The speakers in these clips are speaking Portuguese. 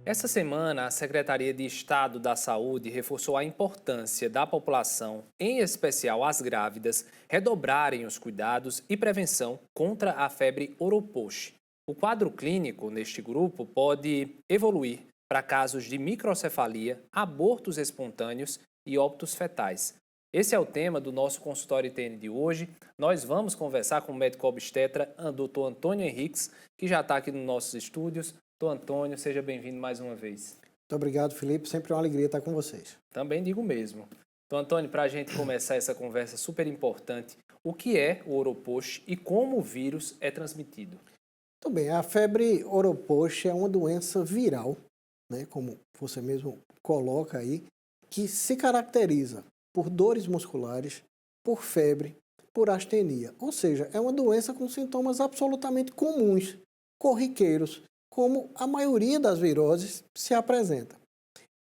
Essa semana, a Secretaria de Estado da Saúde reforçou a importância da população, em especial as grávidas, redobrarem os cuidados e prevenção contra a febre oropouche. O quadro clínico neste grupo pode evoluir para casos de microcefalia, abortos espontâneos e óbitos fetais. Esse é o tema do nosso consultório ITN de hoje. Nós vamos conversar com o médico obstetra, Dr. Antônio Henriques, que já está aqui nos nossos estúdios. Doutor Antônio, seja bem-vindo mais uma vez. Muito obrigado, Felipe. Sempre é uma alegria estar com vocês. Também digo mesmo. Doutor Antônio, para a gente começar essa conversa super importante, o que é o oropouche e como o vírus é transmitido? Muito bem, a febre oropouche é uma doença viral, né, como você mesmo coloca aí, que se caracteriza por dores musculares, por febre, por astenia. Ou seja, é uma doença com sintomas absolutamente comuns, corriqueiros, como a maioria das viroses se apresenta.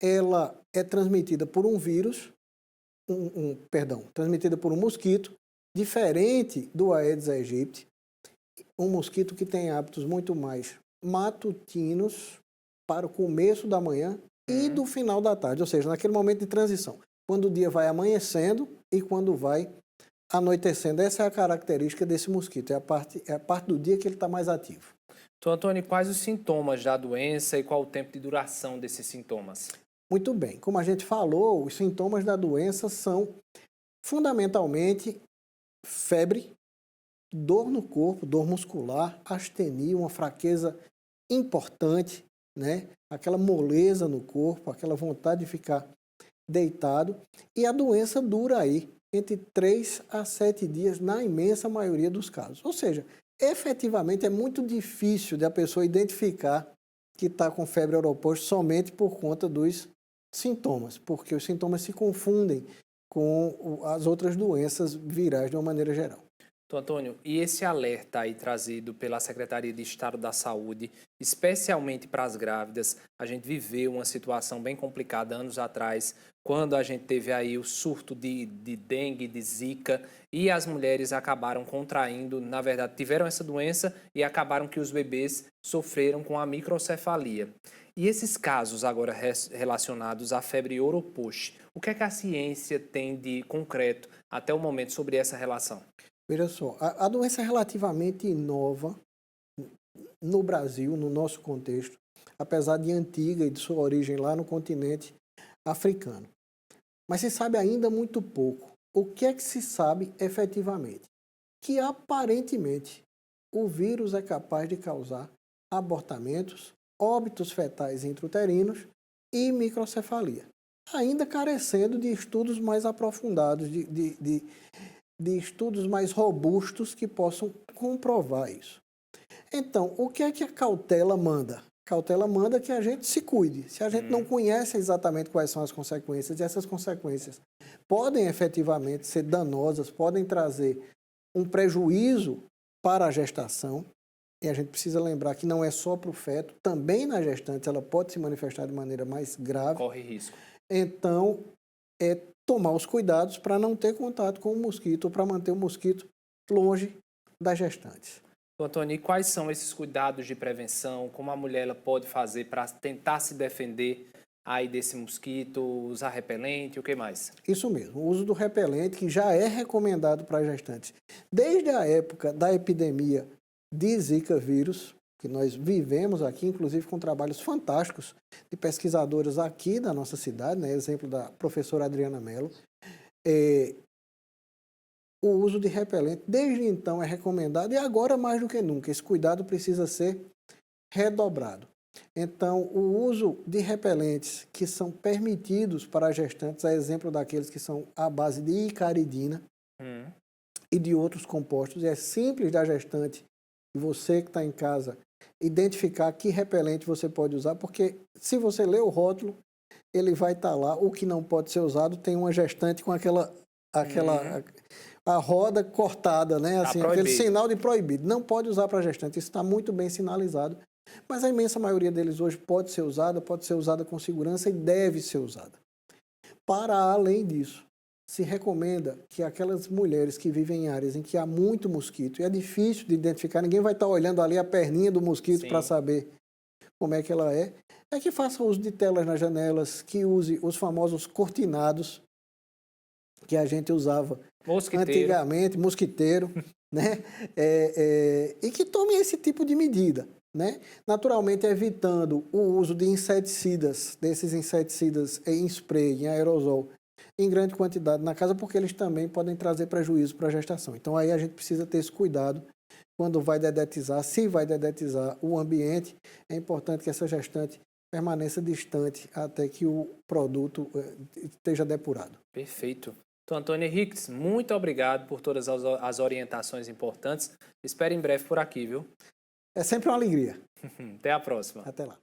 Ela é transmitida por um vírus, transmitida por um mosquito, diferente do Aedes aegypti, um mosquito que tem hábitos muito mais matutinos para o começo da manhã e do final da tarde, ou seja, naquele momento de transição, quando o dia vai amanhecendo e quando vai anoitecendo. Essa é a característica desse mosquito, é a parte do dia que ele está mais ativo. Doutor Antônio, quais os sintomas da doença e qual o tempo de duração desses sintomas? Muito bem, como a gente falou, os sintomas da doença são fundamentalmente febre, dor no corpo, dor muscular, astenia, uma fraqueza importante, né? Aquela moleza no corpo, aquela vontade de ficar deitado. E a doença dura aí entre 3 a 7 dias na imensa maioria dos casos. Ou seja, efetivamente é muito difícil de a pessoa identificar que está com febre oropouche somente por conta dos sintomas, porque os sintomas se confundem com as outras doenças virais de uma maneira geral. Doutor Antônio, e esse alerta aí trazido pela Secretaria de Estado da Saúde, especialmente para as grávidas, a gente viveu uma situação bem complicada anos atrás, quando a gente teve aí o surto de dengue, de zika, e as mulheres acabaram contraindo, na verdade, tiveram essa doença e acabaram que os bebês sofreram com a microcefalia. E esses casos agora relacionados à febre oropouche, o que é que a ciência tem de concreto até o momento sobre essa relação? Veja só, a doença é relativamente nova no Brasil, no nosso contexto, apesar de antiga e de sua origem lá no continente africano. Mas se sabe ainda muito pouco. O que é que se sabe efetivamente? Que aparentemente o vírus é capaz de causar abortamentos, óbitos fetais intrauterinos e microcefalia, ainda carecendo de estudos mais aprofundados, de estudos mais robustos que possam comprovar isso. Então, o que é que a cautela manda? A cautela manda que a gente se cuide. Se a gente não conhece exatamente quais são as consequências, e essas consequências podem efetivamente ser danosas, podem trazer um prejuízo para a gestação, e a gente precisa lembrar que não é só para o feto, também na gestante ela pode se manifestar de maneira mais grave. Corre risco. Então, é tomar os cuidados para não ter contato com o mosquito, ou para manter o mosquito longe das gestantes. Antônio, e quais são esses cuidados de prevenção? Como a mulher ela pode fazer para tentar se defender aí desse mosquito, usar repelente, o que mais? Isso mesmo, o uso do repelente, que já é recomendado para as gestantes. Desde a época da epidemia de Zika vírus, que nós vivemos aqui, inclusive com trabalhos fantásticos de pesquisadoras aqui da nossa cidade, né? Exemplo da professora Adriana Mello, o uso de repelente, desde então, é recomendado e agora mais do que nunca, esse cuidado precisa ser redobrado. Então, o uso de repelentes que são permitidos para as gestantes, a exemplo daqueles que são à base de icaridina e de outros compostos, e é simples da gestante, e você que está em casa, identificar que repelente você pode usar, porque se você ler o rótulo, ele vai estar lá. O que não pode ser usado tem uma gestante com a roda cortada, né? Assim, aquele sinal de proibido. Não pode usar para gestante. Isso está muito bem sinalizado. Mas a imensa maioria deles hoje pode ser usada com segurança e deve ser usada. Para além disso, se recomenda que aquelas mulheres que vivem em áreas em que há muito mosquito, e é difícil de identificar, ninguém vai estar olhando ali a perninha do mosquito para saber como é que ela é que faça uso de telas nas janelas, que use os famosos cortinados que a gente usava antigamente, mosquiteiro, né? E que tome esse tipo de medida, né? Naturalmente evitando o uso de inseticidas, desses inseticidas em spray, em aerosol, em grande quantidade na casa, porque eles também podem trazer prejuízo para a gestação. Então aí a gente precisa ter esse cuidado quando vai dedetizar, se vai dedetizar o ambiente, é importante que essa gestante permaneça distante até que o produto esteja depurado. Perfeito. Então, Antônio Henriques, muito obrigado por todas as orientações importantes. Espero em breve por aqui, viu? É sempre uma alegria. Até a próxima. Até lá.